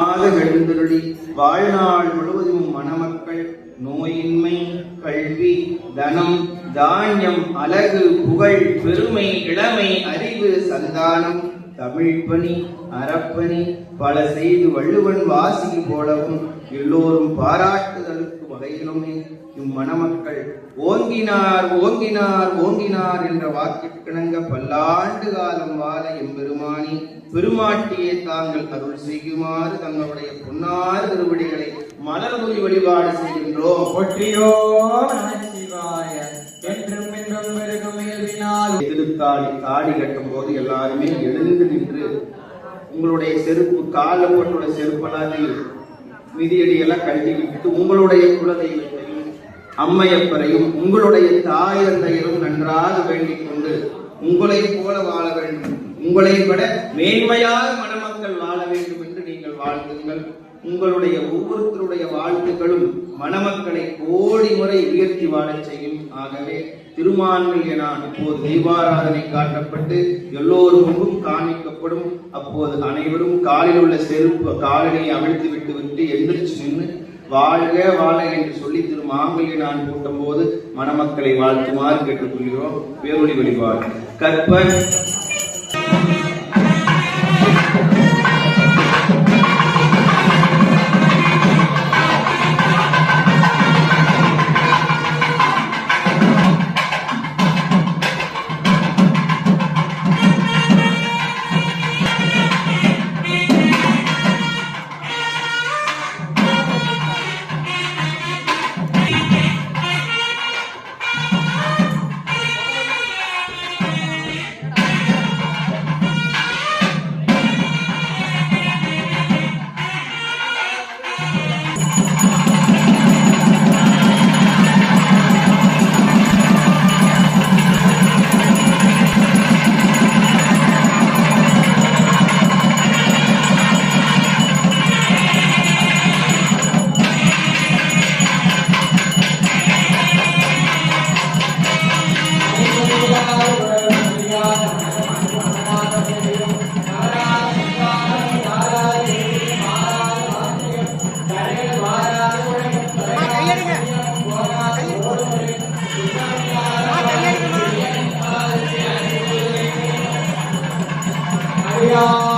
எழுந்தருளி வாழ்நாள் முழுவதும் மணமக்கள் நோயின்மை, கல்வி, தனம், தானியம், அழகு, புகழ், பெருமை, இளமை, அறிவு, சந்தானம், தமிழ்ப்பணி, அறப்பணி பல செய்து வள்ளுவன் வாசி போலவும் எல்லோரும் பாராட்டுதலுக்கு வகையிலுமே இம்மணமக்கள் ஓங்கினார் ஓங்கினார் ஓங்கினார் என்ற வாக்கிற்கிணங்க பல்லாண்டு காலம் வாழ எம்பெருமானி பெருமாட்டியை தாங்கள் அருள் செய்யுமாறு தங்களுடைய பொன்னார் திருவடிகளை மலர்மொழி வழிபாடு செய்கின்றோம். திருத்தாடி தாடி கட்டும் போது எல்லாருமே எழுந்து நின்று உங்களுடைய செருப்பு காலில் போட்டுள்ள செருப்பெல்லாம் மிதியடியெல்லாம் கழட்டி விட்டு உங்களுடைய குலதெய்வத்தையும் அம்மையப்பரையும் உங்களுடைய தாய் தந்தையரும் நன்றாக வேண்டிக் கொண்டு உங்களை போல வாழ வேண்டும், உங்களை விட மேன்மையாக மணமக்கள் வாழ வேண்டும் என்று நீங்கள் வாழ்த்துங்கள். உங்களுடைய ஒவ்வொருத்தருடைய வாழ்த்துக்களும் மணமக்களை கோடி முறை உயர்த்தி வாழச் செய்யும். ஆகவே திருமான்மையினால் இப்போது தீபாராதனை காட்டப்பட்டு எல்லோரும் முன்பும் காணிக்கப்படும். அப்போது அனைவரும் காலில் உள்ள செருப்பு காலனை அவிழ்த்து விட்டு எந்திரிச்சு நின்று வாழ்க வாழ என்று சொல்லி திருமாங்கல்யனான் கூட்டும் போது மணமக்களை வாழ்த்துமாறு கேட்டுக்கொள்கிறோம். பேரொளி வழிபாடு கற்பன் Yeah.